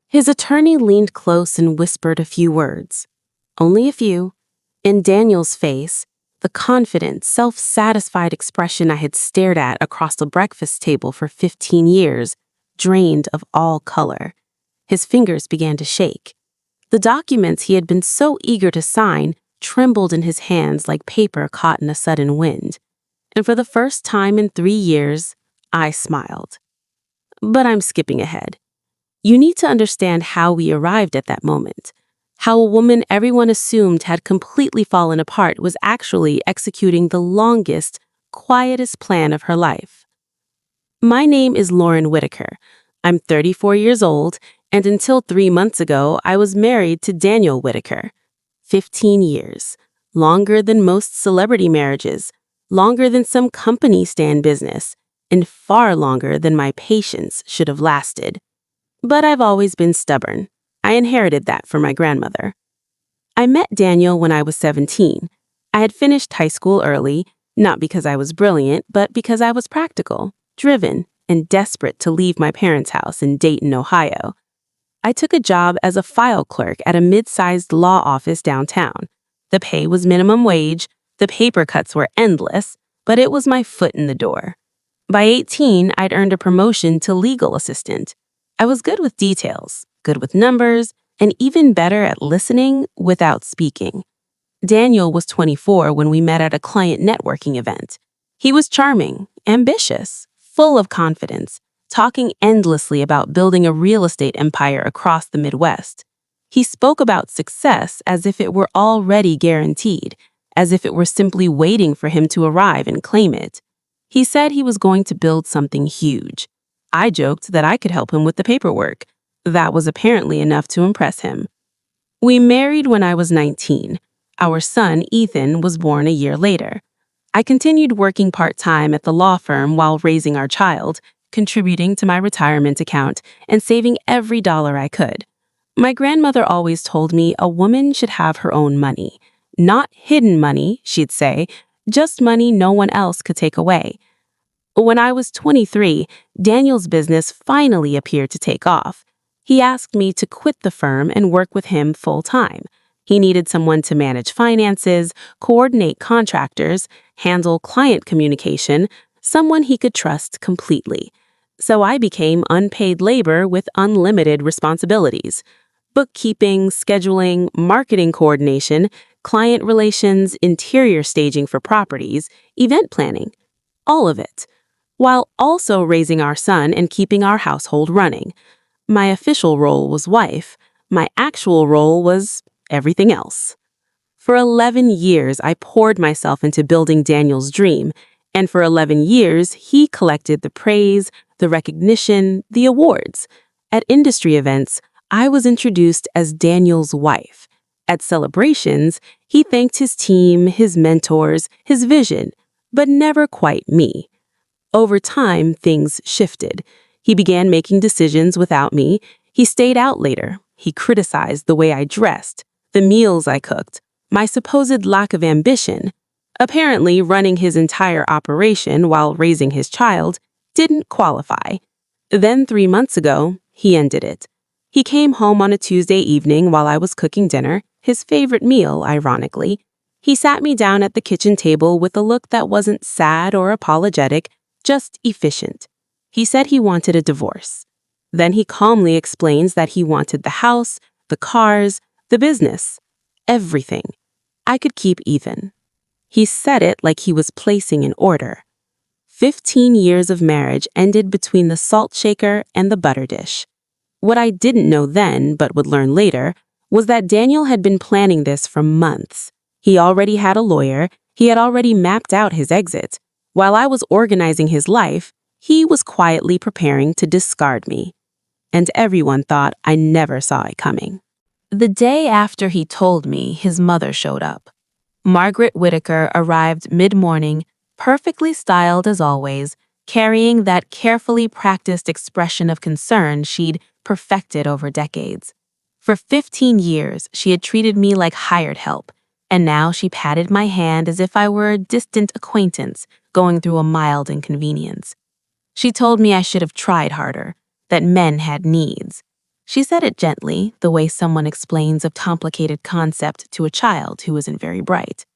His attorney leaned close and whispered a few words. Only a few. In Daniel's face, the confident, self-satisfied expression I had stared at across the breakfast table for 15 years drained of all color. His fingers began to shake. The documents he had been so eager to sign trembled in his hands like paper caught in a sudden wind. And for the first time in 3 years, I smiled. But I'm skipping ahead. You need to understand how we arrived at that moment. How a woman everyone assumed had completely fallen apart was actually executing the longest, quietest plan of her life. My name is Lauren Whitaker. I'm 34 years old, and until 3 months ago, I was married to Daniel Whitaker. 15 years. Longer than most celebrity marriages. Longer than some companies stay in business. And far longer than my patience should have lasted. But I've always been stubborn. I inherited that from my grandmother. I met Daniel when I was 17. I had finished high school early, not because I was brilliant, but because I was practical, driven, and desperate to leave my parents' house in Dayton, Ohio. I took a job as a file clerk at a mid-sized law office downtown. The pay was minimum wage, the paper cuts were endless, but it was my foot in the door. By 18, I'd earned a promotion to legal assistant. I was good with details, good with numbers, and even better at listening without speaking. Daniel was 24 when we met at a client networking event. He was charming, ambitious, full of confidence, talking endlessly about building a real estate empire across the Midwest. He spoke about success as if it were already guaranteed, as if it were simply waiting for him to arrive and claim it. He said he was going to build something huge. I joked that I could help him with the paperwork. That was apparently enough to impress him. We married when I was 19. Our son, Ethan, was born a year later. I continued working part-time at the law firm while raising our child, contributing to my retirement account, and saving every dollar I could. My grandmother always told me a woman should have her own money. Not hidden money, she'd say, just money no one else could take away. When I was 23, Daniel's business finally appeared to take off. He asked me to quit the firm and work with him full-time. He needed someone to manage finances, coordinate contractors, handle client communication, someone he could trust completely. So I became unpaid labor with unlimited responsibilities. Bookkeeping, scheduling, marketing coordination, client relations, interior staging for properties, event planning. All of it. While also raising our son and keeping our household running. My official role was wife. My actual role was everything else. For 11 years, I poured myself into building Daniel's dream, and for 11 years, he collected the praise, the recognition, the awards. At industry events, I was introduced as Daniel's wife. At celebrations, he thanked his team, his mentors, his vision, but never quite me. Over time, things shifted. He began making decisions without me. He stayed out later. He criticized the way I dressed, the meals I cooked, my supposed lack of ambition. Apparently, running his entire operation while raising his child didn't qualify. Then 3 months ago, he ended it. He came home on a Tuesday evening while I was cooking dinner, his favorite meal, ironically. He sat me down at the kitchen table with a look that wasn't sad or apologetic, just efficient. He said he wanted a divorce. Then he calmly explains that he wanted the house, the cars, the business, everything. I could keep Ethan. He said it like he was placing an order. 15 years of marriage ended between the salt shaker and the butter dish. What I didn't know then, but would learn later, was that Daniel had been planning this for months. He already had a lawyer. He had already mapped out his exit. While I was organizing his life, he was quietly preparing to discard me. And everyone thought I never saw it coming. The day after he told me, his mother showed up. Margaret Whitaker arrived mid-morning, perfectly styled as always, carrying that carefully practiced expression of concern she'd perfected over decades. For 15 years, she had treated me like hired help, and now she patted my hand as if I were a distant acquaintance going through a mild inconvenience. She told me I should have tried harder, that men had needs. She said it gently, the way someone explains a complicated concept to a child who isn't very bright.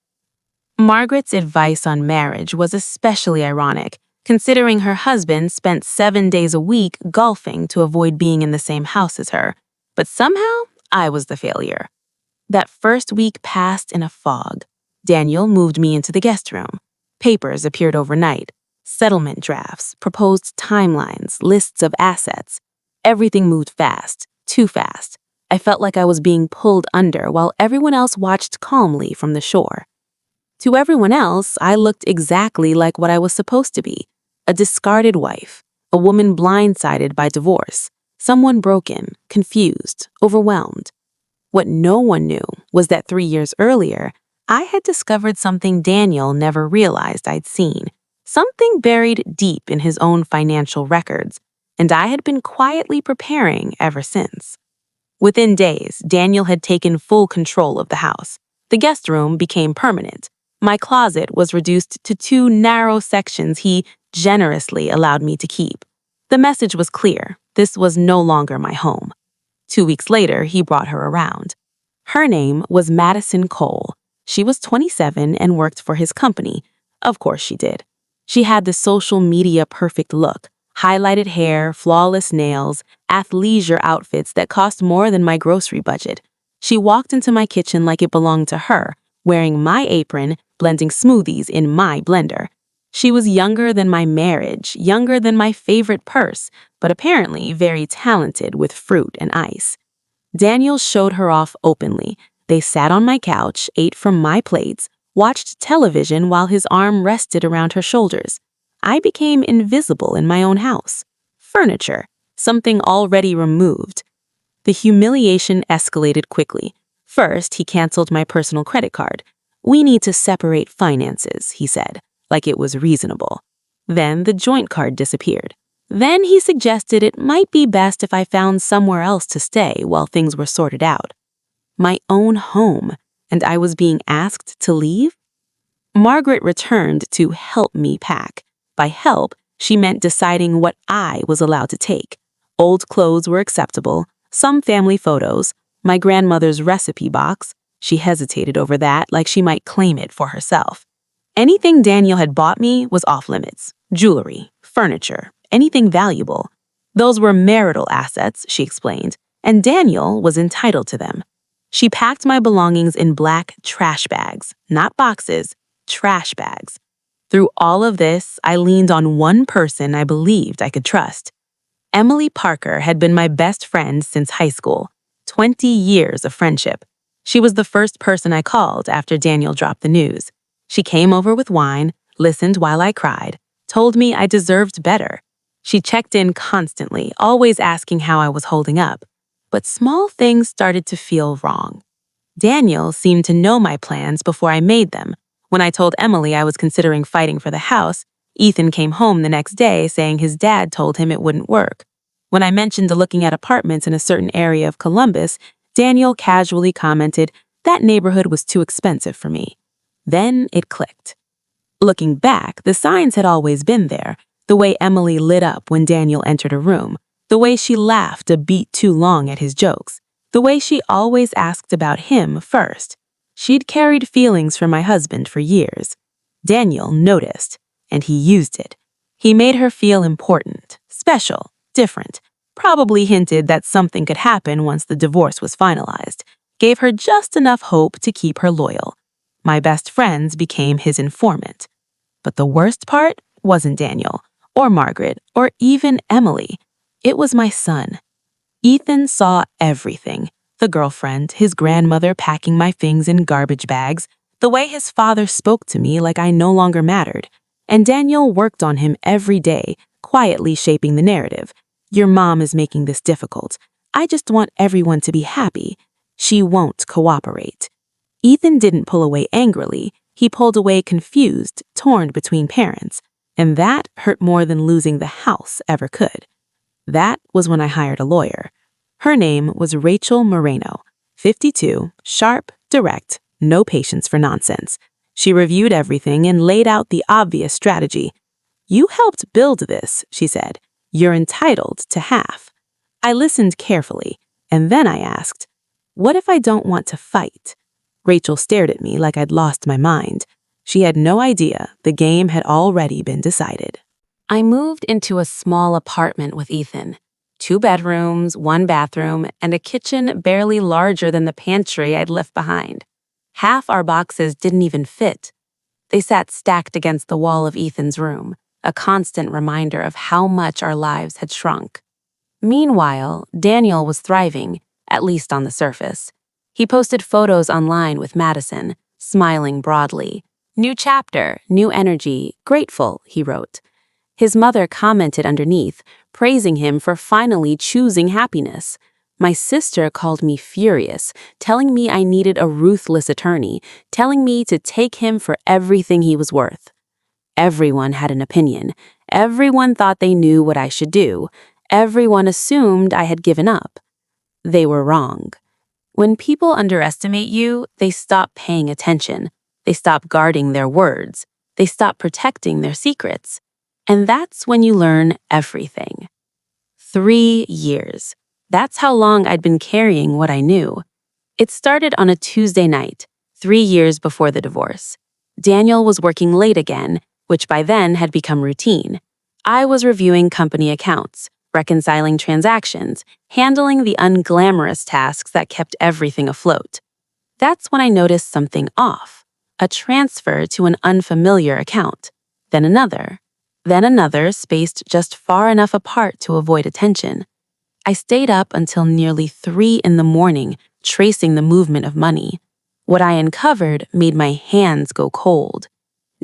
Margaret's advice on marriage was especially ironic, considering her husband spent 7 days a week golfing to avoid being in the same house as her. But somehow, I was the failure. That first week passed in a fog. Daniel moved me into the guest room. Papers appeared overnight. Settlement drafts, proposed timelines, lists of assets. Everything moved fast, too fast. I felt like I was being pulled under while everyone else watched calmly from the shore. To everyone else, I looked exactly like what I was supposed to be: a discarded wife, a woman blindsided by divorce, someone broken, confused, overwhelmed. What no one knew was that 3 years earlier, I had discovered something Daniel never realized I'd seen, something buried deep in his own financial records, and I had been quietly preparing ever since. Within days, Daniel had taken full control of the house. The guest room became permanent. My closet was reduced to 2 narrow sections he generously allowed me to keep. The message was clear: this was no longer my home. 2 weeks later, he brought her around. Her name was Madison Cole. She was 27 and worked for his company. Of course she did. She had the social media perfect look: highlighted hair, flawless nails, athleisure outfits that cost more than my grocery budget. She walked into my kitchen like it belonged to her, wearing my apron, blending smoothies in my blender. She was younger than my marriage, younger than my favorite purse, but apparently very talented with fruit and ice. Daniel showed her off openly. They sat on my couch, ate from my plates, watched television while his arm rested around her shoulders. I became invisible in my own house. Furniture, something already removed. The humiliation escalated quickly. First, he canceled my personal credit card. "We need to separate finances," he said, like it was reasonable. Then the joint card disappeared. Then he suggested it might be best if I found somewhere else to stay while things were sorted out. My own home, and I was being asked to leave? Margaret returned to help me pack. By help, she meant deciding what I was allowed to take. Old clothes were acceptable, some family photos, my grandmother's recipe box. She hesitated over that, like she might claim it for herself. Anything Daniel had bought me was off limits. Jewelry, furniture, anything valuable. Those were marital assets, she explained, and Daniel was entitled to them. She packed my belongings in black trash bags, not boxes, trash bags. Through all of this, I leaned on one person I believed I could trust. Emily Parker had been my best friend since high school. 20 years of friendship. She was the first person I called after Daniel dropped the news. She came over with wine, listened while I cried, told me I deserved better. She checked in constantly, always asking how I was holding up. But small things started to feel wrong. Daniel seemed to know my plans before I made them. When I told Emily I was considering fighting for the house, Ethan came home the next day saying his dad told him it wouldn't work. When I mentioned looking at apartments in a certain area of Columbus, Daniel casually commented that neighborhood was too expensive for me. Then it clicked. Looking back, the signs had always been there. The way Emily lit up when Daniel entered a room, the way she laughed a beat too long at his jokes, the way she always asked about him first. She'd carried feelings for my husband for years. Daniel noticed, and he used it. He made her feel important, special, different, probably hinted that something could happen once the divorce was finalized, gave her just enough hope to keep her loyal. My best friends became his informant. But the worst part wasn't Daniel, or Margaret, or even Emily. It was my son. Ethan saw everything. The girlfriend, his grandmother packing my things in garbage bags, the way his father spoke to me like I no longer mattered. And Daniel worked on him every day, quietly shaping the narrative. Your mom is making this difficult. I just want everyone to be happy. She won't cooperate. Ethan didn't pull away angrily. He pulled away confused, torn between parents. And that hurt more than losing the house ever could. That was when I hired a lawyer. Her name was Rachel Moreno, 52, sharp, direct, no patience for nonsense. She reviewed everything and laid out the obvious strategy. "You helped build this," she said. "You're entitled to half." I listened carefully, and then I asked, "What if I don't want to fight?" Rachel stared at me like I'd lost my mind. She had no idea the game had already been decided. I moved into a small apartment with Ethan. 2 bedrooms, 1 bathroom, and a kitchen barely larger than the pantry I'd left behind. Half our boxes didn't even fit. They sat stacked against the wall of Ethan's room, a constant reminder of how much our lives had shrunk. Meanwhile, Daniel was thriving, at least on the surface. He posted photos online with Madison, smiling broadly. "New chapter, new energy, grateful," he wrote. His mother commented underneath, praising him for finally choosing happiness. My sister called me furious, telling me I needed a ruthless attorney, telling me to take him for everything he was worth. Everyone had an opinion. Everyone thought they knew what I should do. Everyone assumed I had given up. They were wrong. When people underestimate you, they stop paying attention. They stop guarding their words. They stop protecting their secrets. And that's when you learn everything. 3 years. That's how long I'd been carrying what I knew. It started on a Tuesday night, 3 years before the divorce. Daniel was working late again, which by then had become routine. I was reviewing company accounts, reconciling transactions, handling the unglamorous tasks that kept everything afloat. That's when I noticed something off. A transfer to an unfamiliar account. Then another spaced just far enough apart to avoid attention. I stayed up until nearly 3 in the morning, tracing the movement of money. What I uncovered made my hands go cold.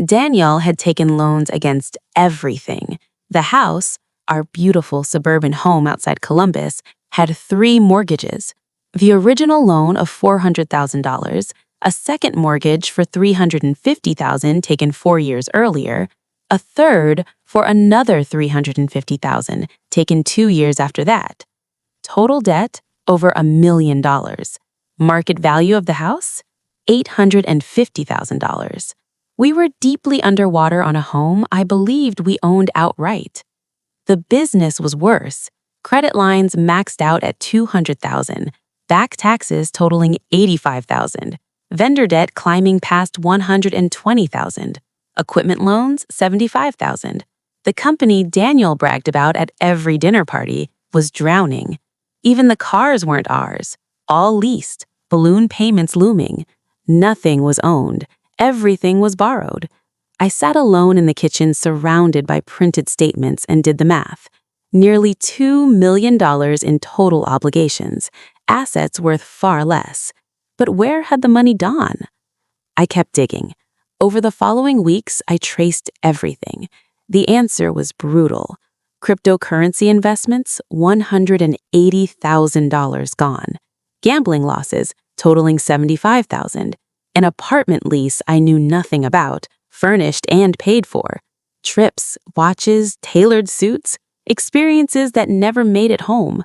Daniel had taken loans against everything. The house, our beautiful suburban home outside Columbus, had 3 mortgages. The original loan of $400,000, a second mortgage for $350,000 taken 4 years earlier, a third for another $350,000 taken 2 years after that. Total debt over $1 million. Market value of the house? $850,000. We were deeply underwater on a home I believed we owned outright. The business was worse. Credit lines maxed out at $200,000, back taxes totaling $85,000, vendor debt climbing past $120,000, equipment loans $75,000. The company Daniel bragged about at every dinner party was drowning. Even the cars weren't ours, all leased, balloon payments looming. Nothing was owned. Everything was borrowed. I sat alone in the kitchen surrounded by printed statements and did the math. Nearly $2 million in total obligations, assets worth far less. But where had the money gone? I kept digging. Over the following weeks, I traced everything. The answer was brutal. Cryptocurrency investments, $180,000 gone. Gambling losses, totaling $75,000. An apartment lease I knew nothing about, furnished and paid for. Trips, watches, tailored suits, experiences that never made it home.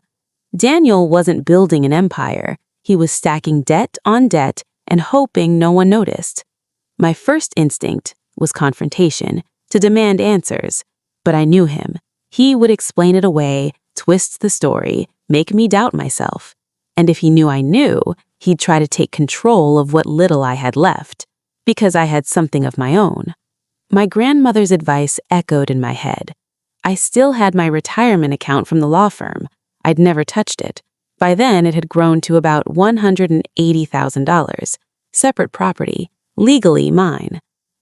Daniel wasn't building an empire. He was stacking debt on debt and hoping no one noticed. My first instinct was confrontation, to demand answers. But I knew him. He would explain it away, twist the story, make me doubt myself. And if he knew I knew, he'd try to take control of what little I had left, because I had something of my own. My grandmother's advice echoed in my head. I still had my retirement account from the law firm. I'd never touched it. By then, it had grown to about $180,000, separate property, legally mine.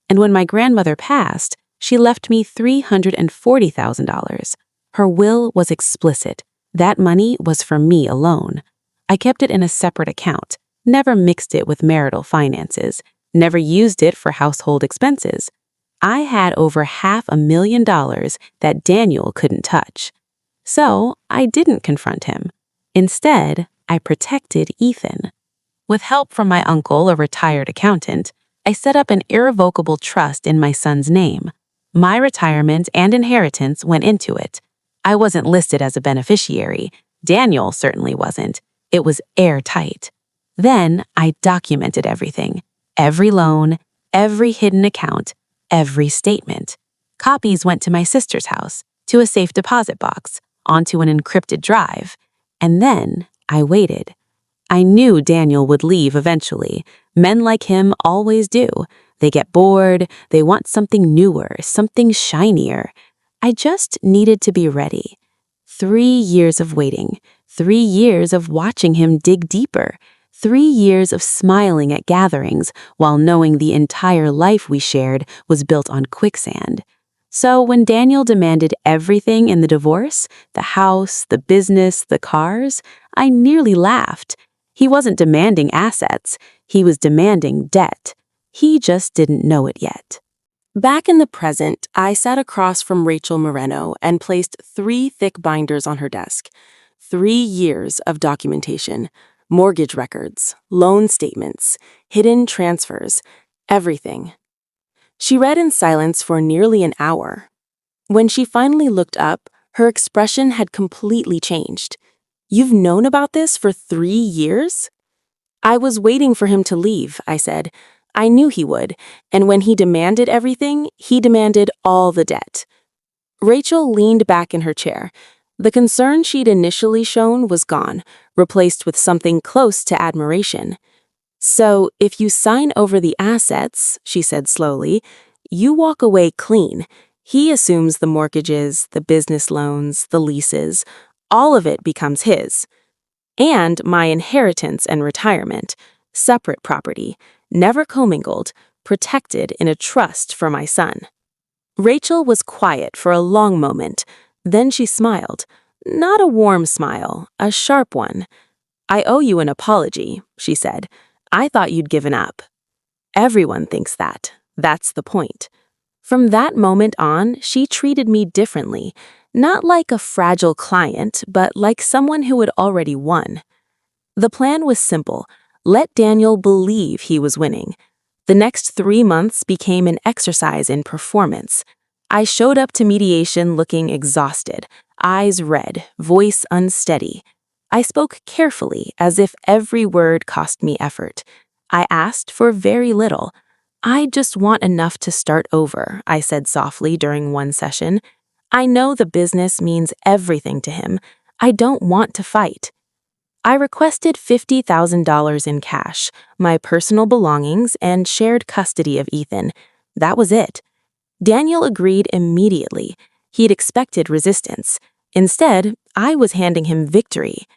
And when my grandmother passed, she left me $340,000. Her will was explicit. That money was for me alone. I kept it in a separate account, never mixed it with marital finances, never used it for household expenses. I had over $500,000 that Daniel couldn't touch. So I didn't confront him. Instead, I protected Ethan. With help from my uncle, a retired accountant, I set up an irrevocable trust in my son's name. My retirement and inheritance went into it. I wasn't listed as a beneficiary. Daniel certainly wasn't. It was airtight. Then I documented everything. Every loan, every hidden account, every statement. Copies went to my sister's house, to a safe deposit box, onto an encrypted drive. And then I waited. I knew Daniel would leave eventually. Men like him always do. They get bored, they want something newer, something shinier. I just needed to be ready. 3 years of waiting, 3 years of watching him dig deeper, 3 years of smiling at gatherings while knowing the entire life we shared was built on quicksand. So when Daniel demanded everything in the divorce, the house, the business, the cars, I nearly laughed. He wasn't demanding assets, he was demanding debt. He just didn't know it yet. Back in the present, I sat across from Rachel Moreno and placed 3 thick binders on her desk. 3 years of documentation, mortgage records, loan statements, hidden transfers, everything. She read in silence for nearly an hour. When she finally looked up, her expression had completely changed. "You've known about this for 3 years?" "I was waiting for him to leave," I said. "I knew he would, and when he demanded everything, he demanded all the debt." Rachel leaned back in her chair. The concern she'd initially shown was gone, replaced with something close to admiration. "So, if you sign over the assets," she said slowly, "you walk away clean. He assumes the mortgages, the business loans, the leases. All of it becomes his. And my inheritance and retirement, separate property, never commingled, protected in a trust for my son." Rachel was quiet for a long moment. Then she smiled. Not a warm smile, a sharp one. "I owe you an apology," she said. "I thought you'd given up." Everyone thinks that. That's the point. From that moment on, she treated me differently, not like a fragile client, but like someone who had already won. The plan was simple. Let Daniel believe he was winning. The next 3 months became an exercise in performance. I showed up to mediation looking exhausted, eyes red, voice unsteady. I spoke carefully, as if every word cost me effort. I asked for very little. "I just want enough to start over," I said softly during one session. "I know the business means everything to him. I don't want to fight." I requested $50,000 in cash, my personal belongings, and shared custody of Ethan. That was it. Daniel agreed immediately. He'd expected resistance. Instead, I was handing him victory.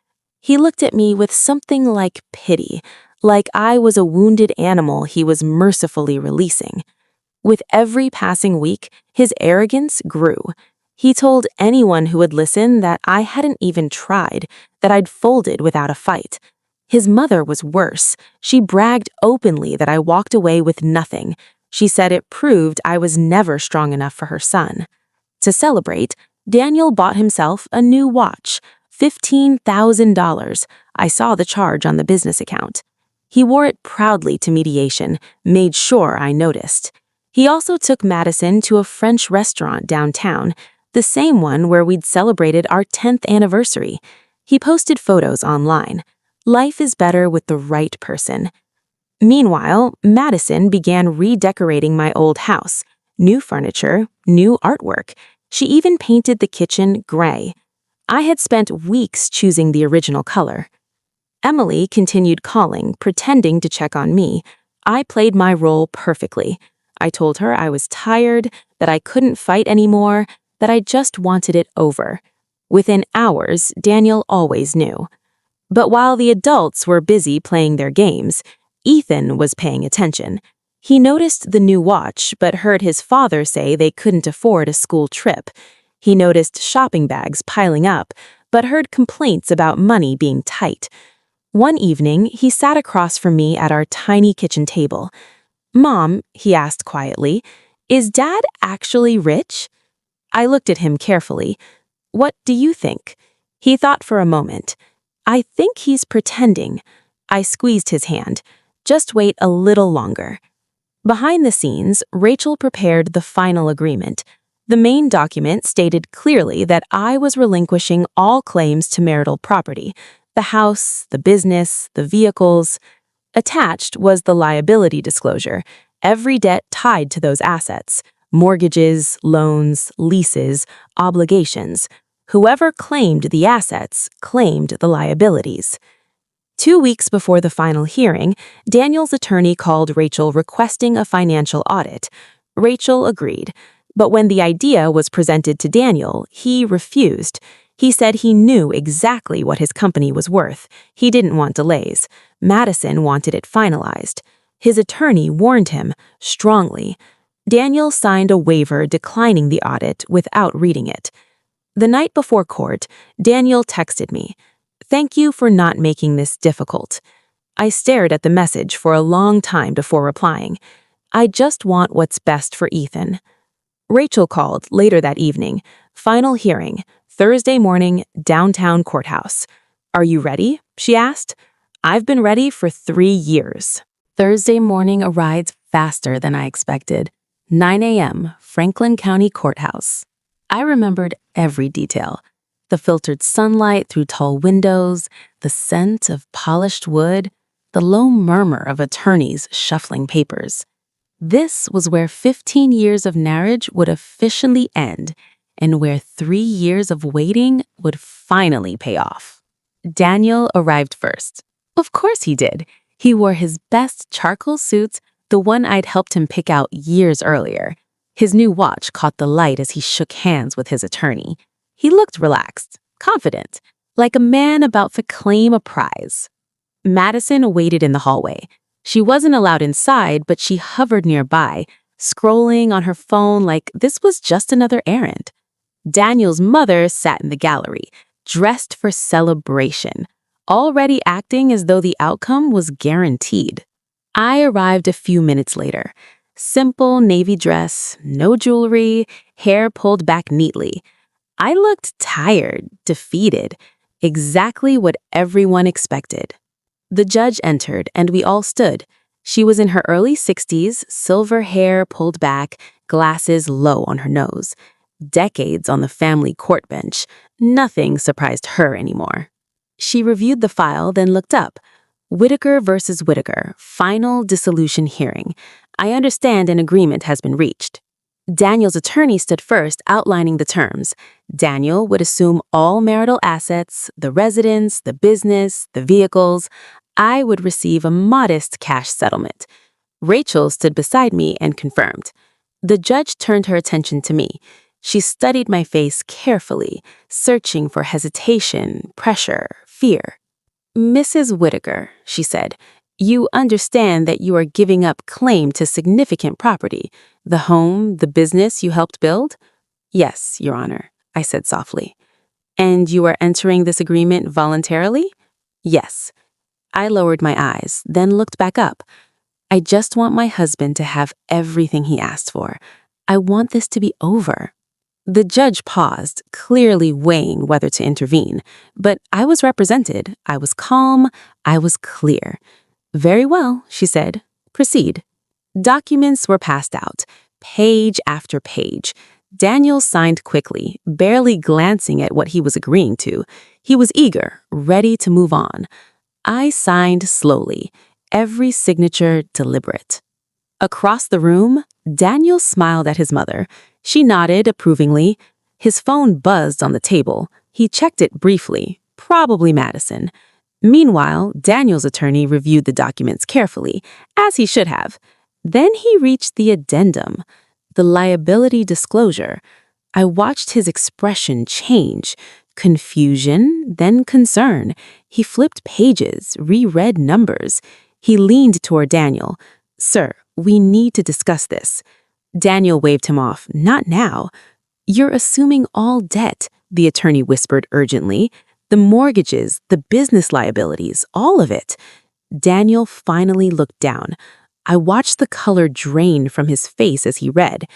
He looked at me with something like pity, like I was a wounded animal he was mercifully releasing. With every passing week, his arrogance grew. He told anyone who would listen that I hadn't even tried, that I'd folded without a fight. His mother was worse. She bragged openly that I walked away with nothing. She said it proved I was never strong enough for her son. To celebrate, Daniel bought himself a new watch, $15,000. I saw the charge on the business account. He wore it proudly to mediation, made sure I noticed. He also took Madison to a French restaurant downtown, the same one where we'd celebrated our 10th anniversary. He posted photos online. Life is better with the right person. Meanwhile, Madison began redecorating my old house. New furniture, new artwork. She even painted the kitchen gray. I had spent weeks choosing the original color. Emily continued calling, pretending to check on me. I played my role perfectly. I told her I was tired, that I couldn't fight anymore, that I just wanted it over. Within hours, Daniel always knew. But while the adults were busy playing their games, Ethan was paying attention. He noticed the new watch, but heard his father say they couldn't afford a school trip. He noticed shopping bags piling up, but heard complaints about money being tight. One evening, he sat across from me at our tiny kitchen table. "Mom," he asked quietly, "is Dad actually rich?" I looked at him carefully. "What do you think?" He thought for a moment. "I think he's pretending." I squeezed his hand. "Just wait a little longer." Behind the scenes, Rachel prepared the final agreement. The main document stated clearly that I was relinquishing all claims to marital property, the house, the business, the vehicles. Attached was the liability disclosure, every debt tied to those assets, mortgages, loans, leases, obligations. Whoever claimed the assets claimed the liabilities. 2 weeks before the final hearing, Daniel's attorney called Rachel requesting a financial audit. Rachel agreed, but when the idea was presented to Daniel, he refused. He said he knew exactly what his company was worth. He didn't want delays. Madison wanted it finalized. His attorney warned him, strongly. Daniel signed a waiver declining the audit without reading it. The night before court, Daniel texted me, "Thank you for not making this difficult." I stared at the message for a long time before replying. I just want what's best for Ethan. Rachel called later that evening. Final hearing, Thursday morning, downtown courthouse. "Are you ready?" she asked. "I've been ready for 3 years." Thursday morning arrived faster than I expected. 9 a.m., Franklin County Courthouse. I remembered every detail. The filtered sunlight through tall windows, the scent of polished wood, the low murmur of attorneys shuffling papers. This was where 15 years of marriage would officially end, and where 3 years of waiting would finally pay off. Daniel arrived first. Of course he did. He wore his best charcoal suit, the one I'd helped him pick out years earlier. His new watch caught the light as he shook hands with his attorney. He looked relaxed, confident, like a man about to claim a prize. Madison waited in the hallway. She wasn't allowed inside, but she hovered nearby, scrolling on her phone like this was just another errand. Daniel's mother sat in the gallery, dressed for celebration, already acting as though the outcome was guaranteed. I arrived a few minutes later. Simple navy dress, no jewelry, hair pulled back neatly. I looked tired, defeated, exactly what everyone expected. The judge entered, and we all stood. She was in her early 60s, silver hair pulled back, glasses low on her nose. Decades on the family court bench, nothing surprised her anymore. She reviewed the file, then looked up. Whitaker versus Whitaker, final dissolution hearing. I understand an agreement has been reached. Daniel's attorney stood first, outlining the terms. Daniel would assume all marital assets, the residence, the business, the vehicles. I would receive a modest cash settlement. Rachel stood beside me and confirmed. The judge turned her attention to me. She studied my face carefully, searching for hesitation, pressure, fear. "Mrs. Whitaker," she said, "you understand that you are giving up claim to significant property, the home, the business you helped build?" "Yes, Your Honor," I said softly. "And you are entering this agreement voluntarily?" "Yes." I lowered my eyes, then looked back up. "I just want my husband to have everything he asked for. I want this to be over." The judge paused, clearly weighing whether to intervene, but I was represented. I was calm. I was clear. "Very well," she said. "Proceed." Documents were passed out, page after page. Daniel signed quickly, barely glancing at what he was agreeing to. He was eager, ready to move on. I signed slowly, every signature deliberate. Across the room, Daniel smiled at his mother. She nodded approvingly. His phone buzzed on the table. He checked it briefly, probably Madison. Meanwhile, Daniel's attorney reviewed the documents carefully, as he should have. Then he reached the addendum, the liability disclosure. I watched his expression change. Confusion, then concern. He flipped pages, reread numbers. He leaned toward Daniel. "Sir, we need to discuss this." Daniel waved him off. "Not now." "You're assuming all debt," the attorney whispered urgently. "The mortgages, the business liabilities, all of it." Daniel finally looked down. I watched the color drain from his face as he read.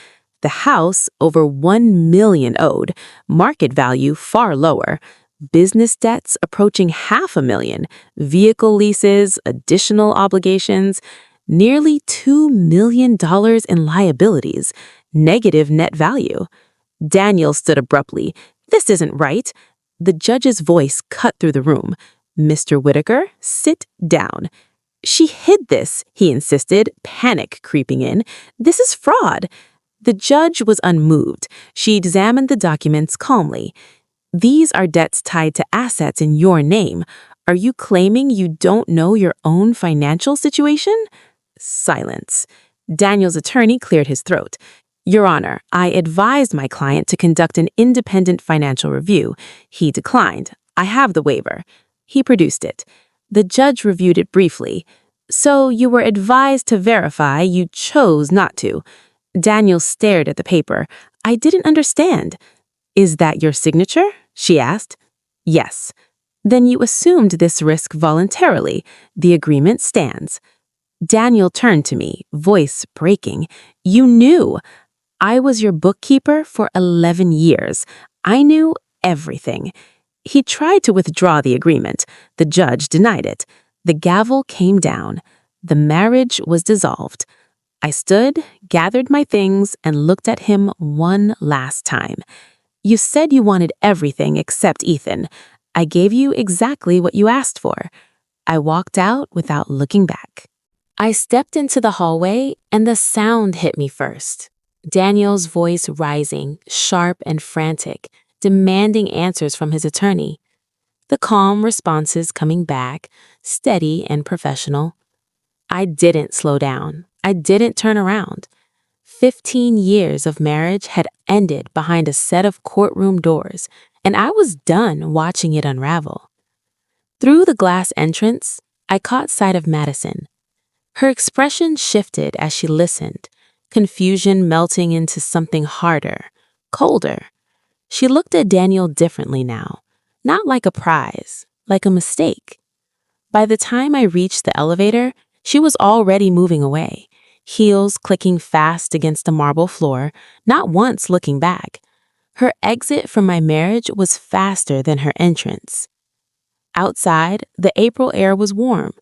The house, over $1 million owed, market value far lower, business debts approaching $500,000, vehicle leases, additional obligations, nearly $2 million in liabilities, negative net value. Daniel stood abruptly. "This isn't right." The judge's voice cut through the room. "Mr. Whitaker, sit down." "She hid this," he insisted, panic creeping in. "This is fraud." The judge was unmoved. She examined the documents calmly. These are debts tied to assets in your name. Are you claiming you don't know your own financial situation? Silence. Daniel's attorney cleared his throat. Your Honor, I advised my client to conduct an independent financial review. He declined. I have the waiver. He produced it. The judge reviewed it briefly. So you were advised to verify, you chose not to. Daniel stared at the paper. I didn't understand. Is that your signature? She asked. Yes. Then you assumed this risk voluntarily. The agreement stands. Daniel turned to me, voice breaking. You knew. I was your bookkeeper for 11 years. I knew everything. He tried to withdraw the agreement. The judge denied it. The gavel came down. The marriage was dissolved. I stood, gathered my things, and looked at him one last time. You said you wanted everything except Ethan. I gave you exactly what you asked for. I walked out without looking back. I stepped into the hallway, and the sound hit me first. Daniel's voice rising, sharp and frantic, demanding answers from his attorney. The calm responses coming back, steady and professional. I didn't slow down. I didn't turn around. 15 years of marriage had ended behind a set of courtroom doors, and I was done watching it unravel. Through the glass entrance, I caught sight of Madison. Her expression shifted as she listened, confusion melting into something harder, colder. She looked at Daniel differently now, not like a prize, like a mistake. By the time I reached the elevator, she was already moving away, heels clicking fast against the marble floor, not once looking back. Her exit from my marriage was faster than her entrance. Outside, the April air was warm.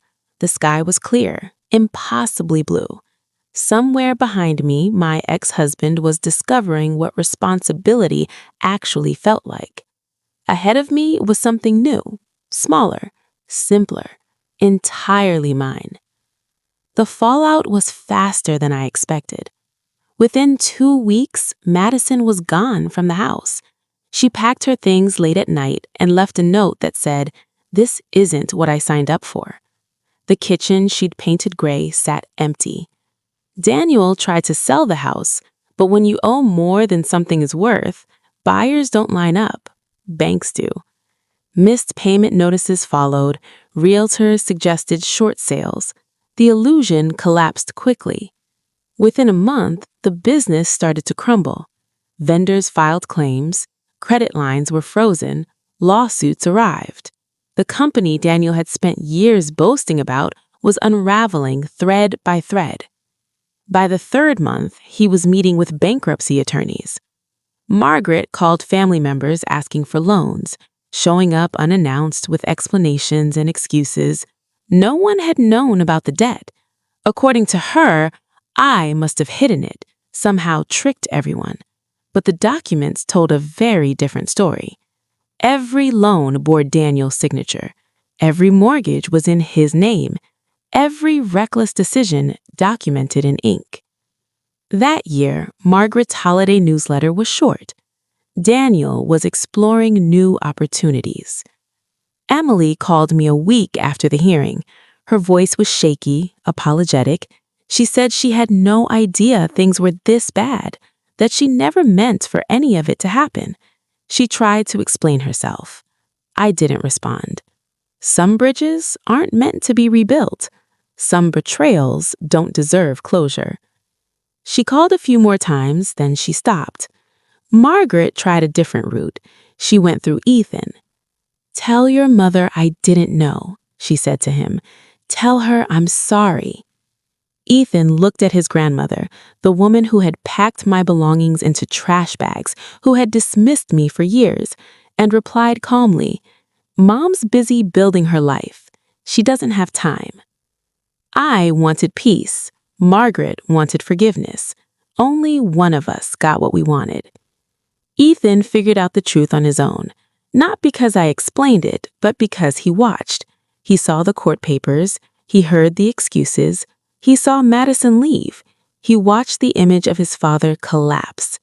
The sky was clear, impossibly blue. Somewhere behind me, my ex-husband was discovering what responsibility actually felt like. Ahead of me was something new, smaller, simpler, entirely mine. The fallout was faster than I expected. Within 2 weeks, Madison was gone from the house. She packed her things late at night and left a note that said, "This isn't what I signed up for." The kitchen she'd painted gray sat empty. Daniel tried to sell the house, but when you owe more than something is worth, buyers don't line up. Banks do. Missed payment notices followed. Realtors suggested short sales. The illusion collapsed quickly. Within a month, the business started to crumble. Vendors filed claims. Credit lines were frozen. Lawsuits arrived. The company Daniel had spent years boasting about was unraveling thread by thread. By the 3rd month, he was meeting with bankruptcy attorneys. Margaret called family members asking for loans, showing up unannounced with explanations and excuses. No one had known about the debt. According to her, I must have hidden it, somehow tricked everyone. But the documents told a very different story. Every loan bore Daniel's signature. Every mortgage was in his name. Every reckless decision documented in ink. That year, Margaret's holiday newsletter was short. Daniel was exploring new opportunities. Emily called me a week after the hearing. Her voice was shaky, apologetic. She said she had no idea things were this bad, that she never meant for any of it to happen. She tried to explain herself. I didn't respond. Some bridges aren't meant to be rebuilt. Some betrayals don't deserve closure. She called a few more times, then she stopped. Margaret tried a different route. She went through Ethan. "Tell your mother I didn't know," she said to him. "Tell her I'm sorry." Ethan looked at his grandmother, the woman who had packed my belongings into trash bags, who had dismissed me for years, and replied calmly, "Mom's busy building her life. She doesn't have time." I wanted peace. Margaret wanted forgiveness. Only one of us got what we wanted. Ethan figured out the truth on his own, not because I explained it, but because he watched. He saw the court papers. He heard the excuses. He saw Madison leave. He watched the image of his father collapse.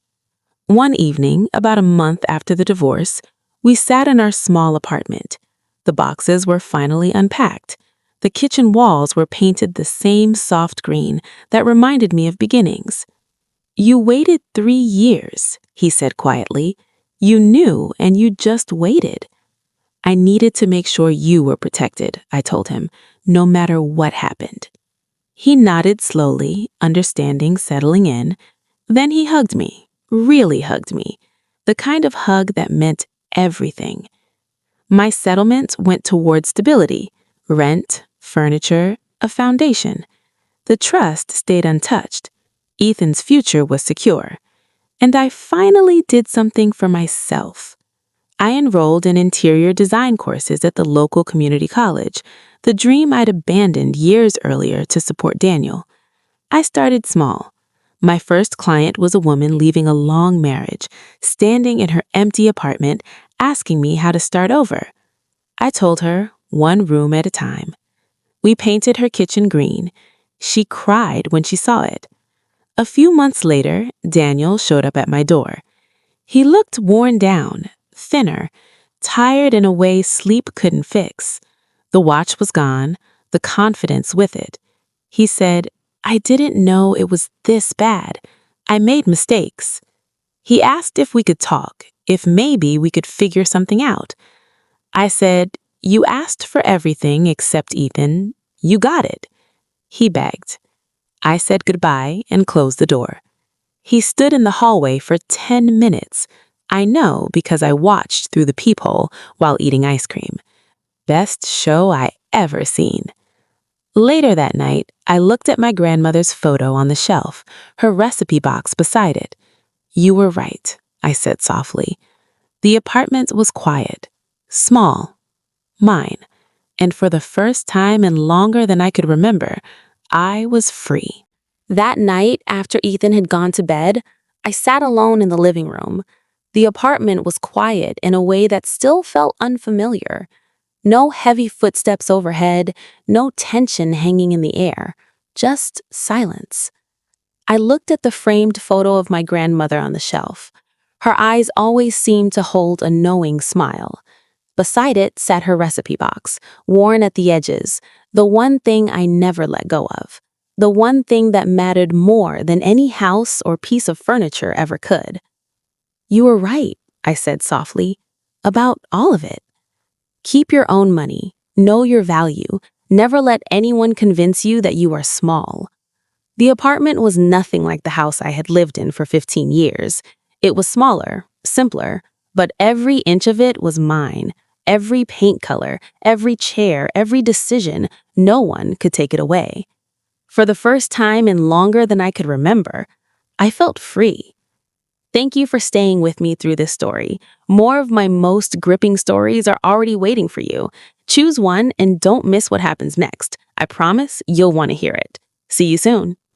One evening, about a month after the divorce, We sat in our small apartment. The boxes were finally unpacked. The kitchen walls were painted the same soft green that reminded me of beginnings. "You waited 3 years," he said quietly. "You knew and you just waited." "I needed to make sure you were protected," I told him, "no matter what happened." He nodded slowly, understanding settling in. Then he hugged me, really hugged me, the kind of hug that meant everything. My settlement went toward stability, rent, furniture, a foundation. The trust stayed untouched. Ethan's future was secure. And I finally did something for myself. I enrolled in interior design courses at the local community college, the dream I'd abandoned years earlier to support Daniel. I started small. My first client was a woman leaving a long marriage, standing in her empty apartment, asking me how to start over. I told her, one room at a time. We painted her kitchen green. She cried when she saw it. A few months later, Daniel showed up at my door. He looked worn down, thinner, tired in a way sleep couldn't fix. The watch was gone, the confidence with it. He said, "I didn't know it was this bad. I made mistakes." He asked if we could talk, if maybe we could figure something out. I said, "You asked for everything except Ethan. You got it." He begged. I said goodbye and closed the door. He stood in the hallway for 10 minutes. I know because I watched through the peephole while eating ice cream. Best show I ever seen. Later that night, I looked at my grandmother's photo on the shelf, her recipe box beside it. "You were right," I said softly. The apartment was quiet, small, mine, and for the first time in longer than I could remember, I was free. That night, after Ethan had gone to bed, I sat alone in the living room. The apartment was quiet in a way that still felt unfamiliar. No heavy footsteps overhead, no tension hanging in the air, just silence. I looked at the framed photo of my grandmother on the shelf. Her eyes always seemed to hold a knowing smile. Beside it sat her recipe box, worn at the edges, the one thing I never let go of, the one thing that mattered more than any house or piece of furniture ever could. "You were right," I said softly, "about all of it. Keep your own money, know your value, never let anyone convince you that you are small." The apartment was nothing like the house I had lived in for 15 years. It was smaller, simpler, but every inch of it was mine. Every paint color, every chair, every decision, no one could take it away. For the first time in longer than I could remember, I felt free. Thank you for staying with me through this story. More of my most gripping stories are already waiting for you. Choose one and don't miss what happens next. I promise you'll want to hear it. See you soon.